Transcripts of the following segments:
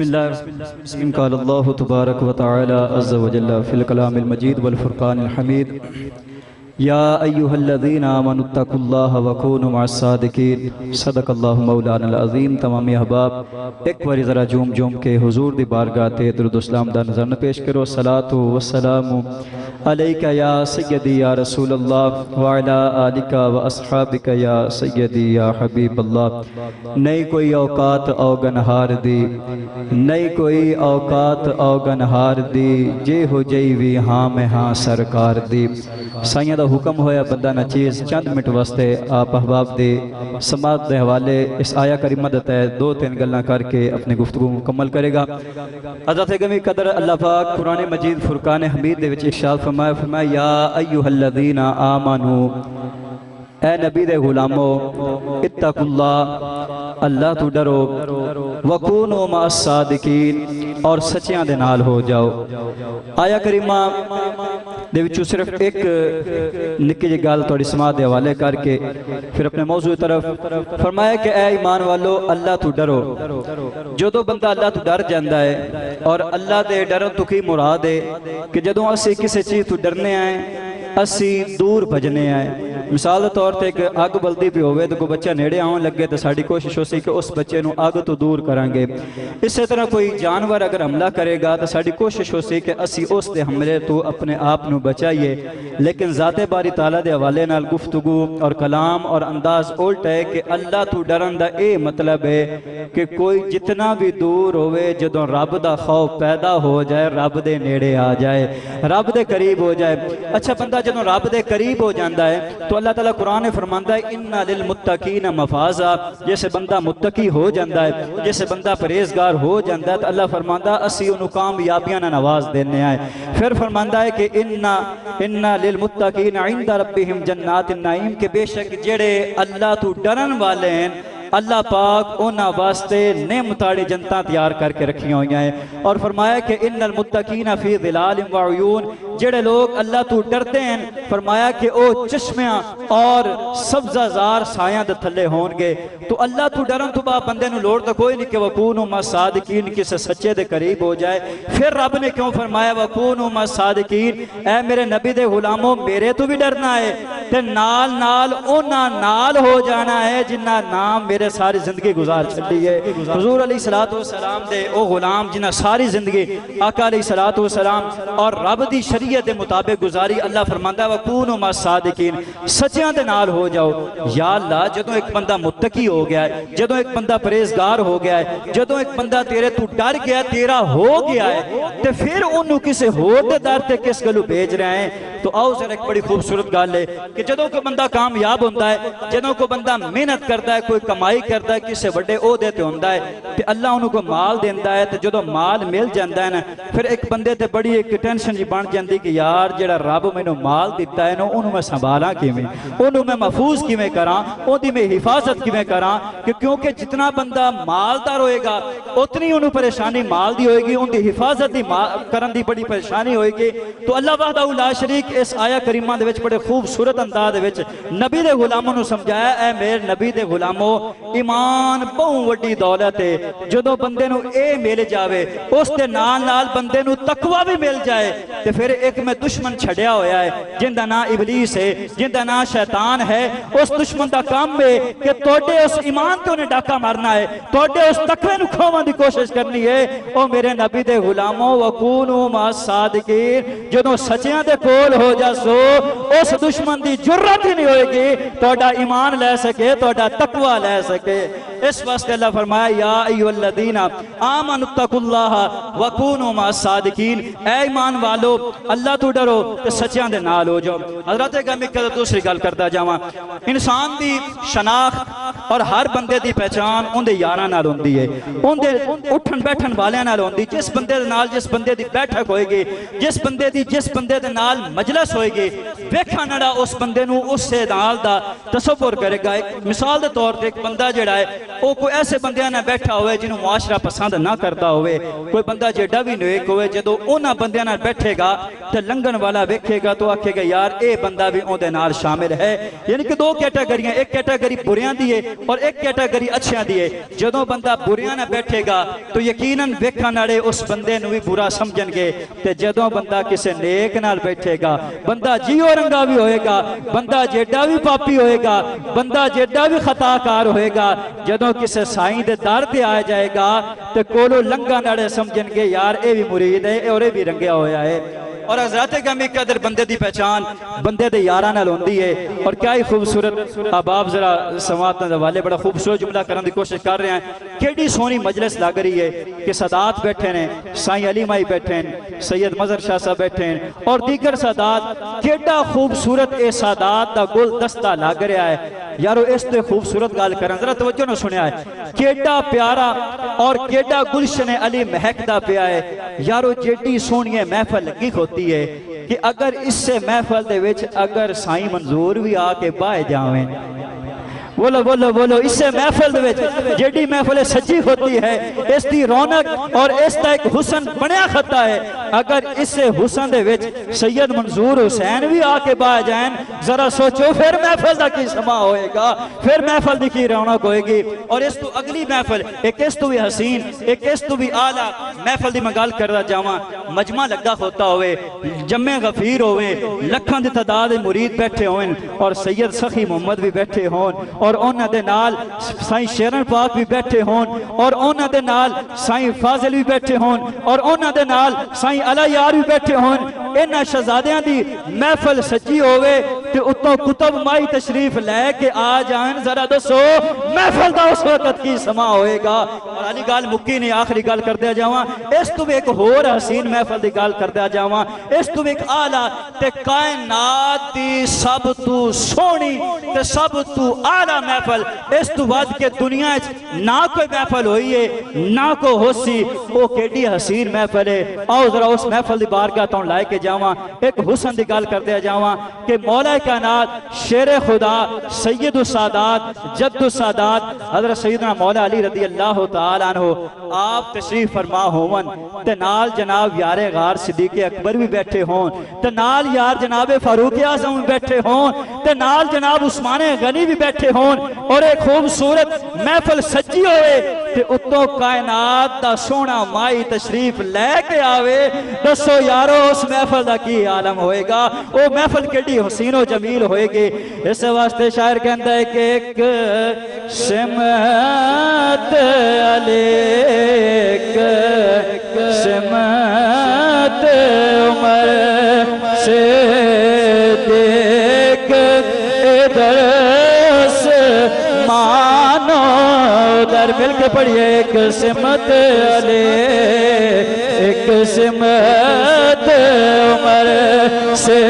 بسم الله قال الله تبارك وتعالى عز وجل في الكلام المجيد والفرقان الحميد يا أيها الذين آمنوا اتقوا الله وكونوا مع الصادقين صدق الله مولانا العظیم. تمام احباب ایک بار ذرا جوم کے حضور دی بارگاہ تے درود و اسلام دا نظر پیش کرو. صلاۃ و سلام علیک یا سیدی یا رسول اللہ وعلی آلک و اصحابک یا سیدی یا حبیب اللہ. نہیں کوئی اوقات اوگنہار دی، نہیں کوئی اوقات اوگنہار دی، جے ہو جئی وی ہاں میں ہاں سرکار دی. سائیاں دا حکم ہویا بندہ نہ چیز چند منٹ واسطے آپ احباب دے سماعت دے حوالے اس آیہ کریمہ دتا ہے دو تین گلاں کر کے اپنے گفتگو مکمل کرے گا. حضرت گمی قدر اللہ پاک قرآن مجید فرقان حمید دے وچ ارشاد فرمایا یا ایھا الذین آمنو، اے نبی دے غلامو، اتقوا اللہ، اللہ تو ڈرو، وکونوا مع الصادقین، اور سچیاں دے نال ہو جاؤ. آیہ کریمہ دے وچوں صرف ایک نکی جی گل تھوڑی سماعت دے حوالے کر کے پھر اپنے موضوع طرف فرمایا کہ اے ایمان والو اللہ تو ڈرو. جدوں بندہ اللہ تو ڈر جاندا ہے، اور اللہ دے ڈرن تو کی مراد ہے کہ جدوں اسی کسی چیز تو ڈرنے آئے اسی دور بھجنے آئے. مثال طور تے کہ اگ بلدی پہ ہوئے تو کوئی بچہ نیڑے آن لگے تو ساڑی کوشش ہو سی کہ اس بچے نو اگ تو دور کریں گے. اسی طرح کوئی جانور اگر حملہ کرے گا تو ساڑی کوشش ہو سی کہ اسی اس دے حملے تو اپنے آپ نو بچائیے. لیکن ذات باری تعالیٰ دے حوالے نال گفتگو اور کلام اور انداز الٹ ہے کہ اللہ تو ڈرن دا اے مطلب ہے کہ کوئی جتنا بھی دور ہوئے جدوں رب دا خوف پیدا ہو جائے رب دے نیڑے آ جائے، رب دے قریب ہو جائے. اچھا بندہ جدوں رب دے قریب ہو جاندہ ہے تو اللہ تعالیٰ قرآن فرماندہ ہے اِنَّا لِلْمُتَّقِينَ مَفَازًا، جیسے بندہ متقی ہو جاندہ ہے، جیسے بندہ پرہیزگار ہو جاندہ ہے تو اللہ فرماندہ اسی انہوں کامیابیاں نواز دینے آئے. پھر فرماندہ ہے کہ اِنَّا لِلْمُتَّقِينَ عِنْدَ رَبِّهِمْ جَنَّاتِ النَّعِيمِ، کہ بے شک جڑے اللہ تو ڈرن والے ہیں اللہ پاک اونا واسطے نعمتاڑی جنتاں تیار کر کے رکھی ہوئی ہیں. اور فرمایا کہ ان المتقین فی ظلال وعیون، جڑے لوگ اللہ تو ڈرتے ہیں فرمایا کہ او چشمیاں اور سبزہ زار سایاں دے تھلے ہون گے. تو اللہ تو ڈرن تو باپ بندے نو لوڑ تو کوئی نہیں کہ وکونوا مع الصادقین کسے سچے دے قریب ہو جائے. پھر رب نے کیوں فرمایا وکونوا مع الصادقین، اے میرے نبی دے غلاموں میرے تو بھی ڈرنا ہے تے نال نال اونا نال ہو جانا ہے جنہ نام میرے ساری زندگی گزار چلی ہے. حضور علیہ السلام دے او غلام جنہ ساری زندگی آقا علیہ السلام اور رب دی شریعت دے مطابق گزاری. اللہ فرماندہ وَكُونُوا مَعَ الصَّادِقِينَ، سچیاں دے نال ہو جاؤ. یا اللہ جدوں ایک بندہ متقی ہو گیا ہے، جدوں ایک بندہ پرہیزگار ہو گیا ہے، جدوں ایک بندہ تیرے تو ڈر گیا تیرا ہو گیا ہے تے پھر انہوں کسے ہور دے در تے کس گلو بھیج رہے ہیں. تو آؤ ذرا ایک بڑی خوبصورت گل ہے کہ جدوں کوئی بندہ کامیاب ہوتا ہے، جدوں کوئی بندہ محنت کرتا ہے، کوئی کمائی کرتا ہے، کسے بڑے عہدے تے ہوندا ہے تے اللہ انہوں کو مال دیندا ہے. تے جدوں مال مل جاندا ہے نا پھر ایک بندے تے بڑی ایک ٹینشن جی بن جاندی کہ یار جڑا رب مینوں مال دیتا ہے نا انہوں میں سنبھالاں کیویں، انہوں میں محفوظ کیویں کراں، اودی میں حفاظت کیویں کراں. کیونکہ جتنا بندہ مالدار ہوئے گا اتنی انہوں پریشانی مال دی ہوئے گی، ان دی حفاظت دی کرن دی بڑی پریشانی ہوئے گی. تو اللہ وحدہ لا شریک اس آیہ کریمہ دے وچ بڑے خوبصورت انداز دے وچ نبی دے غلاموں نو سمجھایا اے میرے نبی دے غلاموں ایمان بہوں وڈی دولت ہے. جدوں بندے نو اے مل جاوے اس دے نال نال بندے نو تقوی بھی مل جائے تے پھر ایک میں دشمن چھڑیا ہویا ہے جن دا نام ابلیس ہے، جن دا نام شیطان ہے. اس دشمن دا کام ہے کہ توڑے اس ایمان تے انہیں ڈاکہ مارنا ہے، توڑے اس تقوی نو کھوان دی کوشش کرنی ہے. او میرے نبی دے غلاموں وَكُونُوا مَعَ الصَّادِقِينَ، جدوں سچیاں دے کول ہو جا سو اس دشمن دی جرت ہی نہیں ہوئے گی توڑا ایمان لے سکے، توڑا تقوی لے سکے. اس واسطے اللہ فرمایا یا ایھا الذین آمنوا اتقوا اللہ وکونوا مع الصادقین، اے ایمان والو اللہ تو ڈرو تے سچیاں دے نال ہو جاؤ. حضرت گرامی قدر دوسری گل کردا جاواں، انسان دی شناخت اور ہر بندے دی پہچان ان دے یاراں نال ہوندی ہے، ان دے اٹھن بیٹھن والیاں نال ہوندی. جس بندے دے نال جس بندے دی بیٹھک ہوئے گی، جس بندے دے نال مجلس ہوئے گی، ویکھن والا اس بندے نو اس سے نال دا تصور کرے گا. ایک مثال دے طور تے ایک بندہ جڑا ہے وہ کوئی ایسے بندے نہ بیٹھا ہوئے جنہوں معاشرہ پسند نہ کرتا ہوئے، کوئی بندہ جیڑا بھی نیک ہوئے، جدو اونا بندے نہ بیٹھے گا تو لنگن والا ویکھے گا تو آکھے گا یار اے بندہ بھی اون دے نال شامل ہے۔ یعنی کہ دو کیٹیگریاں، ایک کیٹیگری بریاں دیئے اور ایک کیٹیگری اچھیاں دیئے۔ جدو بندہ بریاں نہ بیٹھے گا تو یقیناً ویکھن والے اس بندے نو بھی برا سمجھن گے، تے جدو بندہ کسے نیک نال بیٹھے گا، بندہ جیو رنگا بھی ہوئے گا، بندہ جیڑا بھی پاپی ہوئے گا، بندہ جیڑا بھی خطا کار ہوئے گا، جدو کسے سائیں دے دار تے آئے جائے گا تے کولو لنگا نڑے سمجھن گے یار اے بھی مرید ہے اور اے بھی رنگیا ہویا ہے۔ اور حضرات گرامی قدر بندے دی پہچان بندے دے یاراں نال ہوندی ہے۔ اور کیا ہی خوبصورت احباب ذرا سماعت دے والے بڑا خوبصورت جملہ کرنے دی کوشش کر رہے ہیں، کیڑی سونی مجلس لگ رہی ہے کہ سادات بیٹھے ہیں، سائیں علی مائی بیٹھے ہیں، سید مظہر شاہ صاحب بیٹھے ہیں اور دیگر سادات، کیڑا خوبصورت اے سادات دا گل دستہ لگ رہا ہے۔ یارو اس تے خوبصورت گال کرن ذرا توجہ نہ سنیا ہے، کیڑا پیارا اور کیڑا گلشن علی مہکدا پیا ہے۔ یارو جیڑی سونی محفل لگی ہوتی ہے کہ اگر اس سے محفل دے وچ اگر سائیں منظور بھی آ کے بائے جاویں، بولو بولو بولو، اس سے محفل دے وچ جیڑی محفل سچی ہوتی ہے، اس دی رونق اور اس دا ایک حسن بنیا خطا ہے۔ اگر اس سے حسن دے وچ سید منظور حسین بھی آ کے بائے جائیں، ذرا سوچو پھر محفل دا کی سما ہوئے گا، پھر محفل دی کی رونق ہوئے گی۔ اور اس تو اگلی محفل، ایک اس تو بھی حسین، ایک اس تو بھی آلہ محفل دی مگال کردہ جاواں، مجمع لگا ہوتا ہوئے، جمع غفیر ہوئے، لکھاں دی تعداد مرید بیٹھے ہوئے اور سید سخی محمد بھی بیٹھے ہون اور اونا دے نال سائیں شیرن پاک بھی بیٹھے ہون اور اونا دے نال سائیں فاضل بھی بیٹھے ہون اور اونا دے نال سائیں علی یار بھی بیٹھے ہون۔ انہاں شہزادیاں دی محفل سجی ہوئے کہ اتوں کتب مائی تشریف لے کے آ جائیں، ذرا دسو محفل دا اس وقت کی سما ہوئے گا۔ اور علی گال مکی نے آخری گال کر دیا جاواں، اس تو بھی ایک ہور حسین محفل دی گال کر دیا جاواں، اس تو بھی ایک آلہ تے کائنات دی سب تو سونی تے سب تو آلہ محفل، اس تو بعد کے دنیا نہ کوئی محفل ہوئی ہے نہ کو ہو سی، وہ کیڑی حسین محفل ہے۔ آؤ ذرا اس محفل دی بارگاہ تو لائے کے جاواں، ایک حسن دی گال کر دیا جاواں کہ مولا کائنات شیر خدا سید السادات جد السادات حضرت سیدنا مولا علی رضی اللہ تعالیٰ عنہ آپ تشریف فرما ہون تے نال جناب یار غار صدیق اکبر بھی بیٹھے ہون تے نال یار جناب فاروق اعظم بیٹھے ہون تے نال جناب عثمان غنی بھی بیٹھے ہون اور ایک خوبصورت محفل سجی ہوئے تے اتوں کائنات دا سونا مائی تشریف لے کے آوے، دسو یارو اس محفل دا کی عالم ہوئے گا، وہ محفل کیڑی حسین و جمیل ہوئے گی۔ اس واسطے شاعر کہندا ہے کہ ایک سمت علیک سمت عمر سے دیکھ ادھر سے مانو ادھر، مل کے پڑھئے ایک سمت علیک ایک سمت عمر سے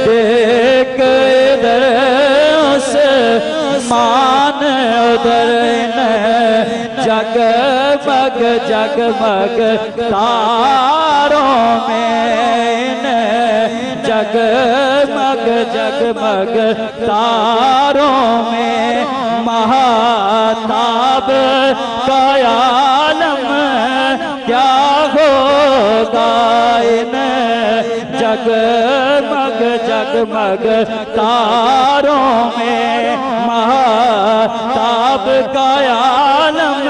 دیکھ ادھر سے مان ادھر جگ مگ جگ مگ تاروں میں جگ مگ تاروں میں مہتاب کا عالم کیا ہوگا ان جگ مگ تاروں میں مہتاب کا عالم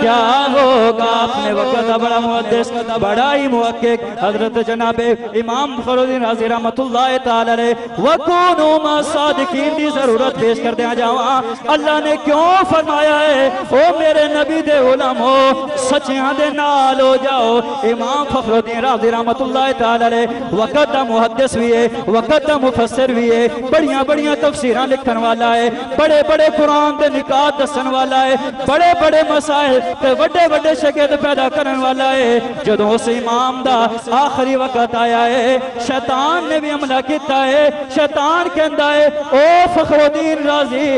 کیا ہوگا۔ اپنے وقت بڑا محدث بڑا ہی محقق حضرت جناب امام فخر الدین رازی رحمت اللہ تعالی علیہ وَكُونُوا مَعَ الصَّادِقِينَ دی ضرورت پیش کر دیا جاواں۔ اللہ نے کیوں فرمایا ہے او میرے نبی دے علماء سچیاں دے نال ہو جاؤ۔ امام فخر الدین رازی رحمت اللہ تعالی علیہ وقت دا محدث بھی ہے، وقت دا مفسر بھی ہے، بڑیاں بڑیاں تفسیراں لکھن والا ہے، بڑے بڑے قرآن دے نکات دسن والا ہے، بڑے بڑے مسائل تے وڈے وڈے شگرد پیدا کرن والا ہے جدوں اس امام دا آخری وقت آیا ہے شیطان نے بھی عملہ کیتا ہے شیطان کہندا ہے او فخر الدین رازی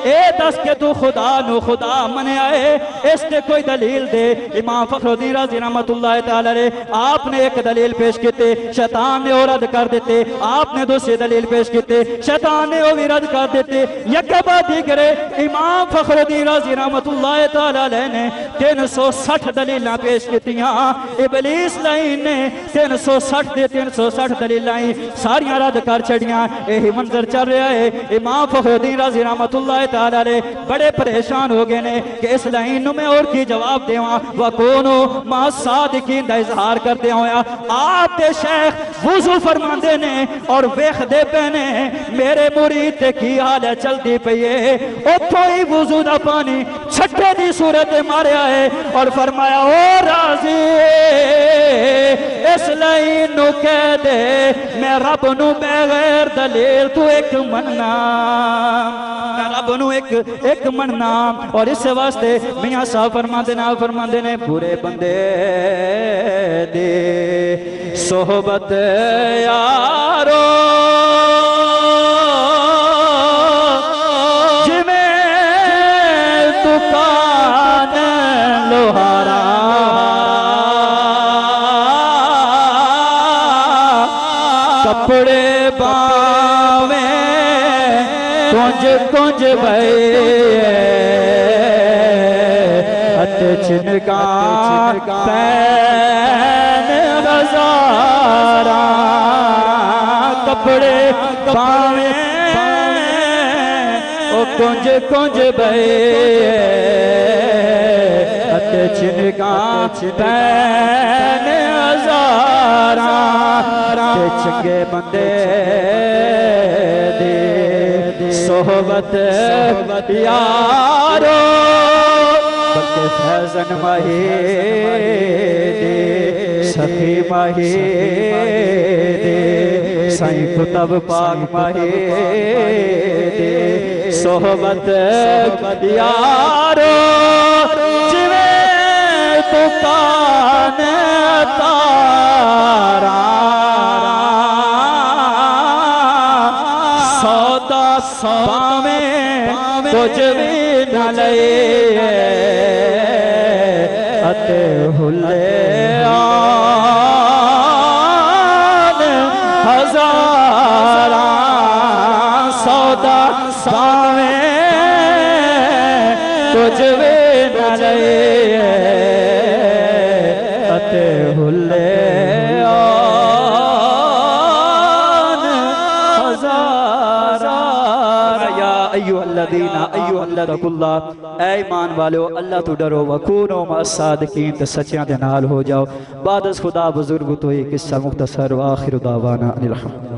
اے دس کے تو خدا نو خدا منیا ہے اس نے کوئی دلیل دے امام فخر الدین رازی رحمت اللہ تعالی علیہ آپ نے ایک دلیل پیش کیتے شیطان نے اور رد کر دیتے آپ نے دوسری دلیل پیش کیتے شیطان نے وہ بھی رد کر دیتے یکا بعد دیگرے امام فخر الدین رازی رحمت اللہ تعالی علیہ نے 360 دلیلیں پیش کیتیاں ابلیس لائن نے 360 دلیلیں ساریاں رد کر چھڑیاں یہی منظر چل رہا ہے امام فخر الدین رازی رحمت اللہ تعالی علیہ بڑے پریشان ہو گئے نے کہ اس لائن میں اور کی جواب دیواں وَكُونُوا مَعَ الصَّادِقِينَ دا اظہار کرتے ہویا آپ تے شیخ وضو فرماندے نے اور ویخ دے پہنے میرے مرید تے کی حال ہے چل دی پئیے اتھو ہی وضو دا پانی چھٹے دی صورت ماریا ہے اور فرمایا او رازی اس لائن نو کہہ دے میں رب نو بغیر دلیل تو ایک مننا میں رب نو ایک مننا اور اس واسطے میاں صاحب فرماندے نے پورے بندے دے صحبت یارو جمیں دکان لوہارا کپڑے باویں کنج بھائی ہتھ چھنکان پین ہزاراں کپڑے باویں او کنج بھائی ہتھ چھنکان پین ہزاراں چنگے بندے دے صحبت یارو بلکہ فیضن ماہی دے سخی ماہی دے سائیں کتب پاک ماہی دے صحبت یارو جویں دکان تارا باویں کچھ بھی نہ لئے اتے ہلے آن ہزاراں سودا باویں کچھ بھی نہ لئے اتے ہلے اے ایمان والو اللہ تو ڈرو وکونو مع الصادقین تے سچیاں دے نال ہو جاؤ بعد از خدا بزرگ تو ایک قصہ مختصر و آخر دعوانا الحمد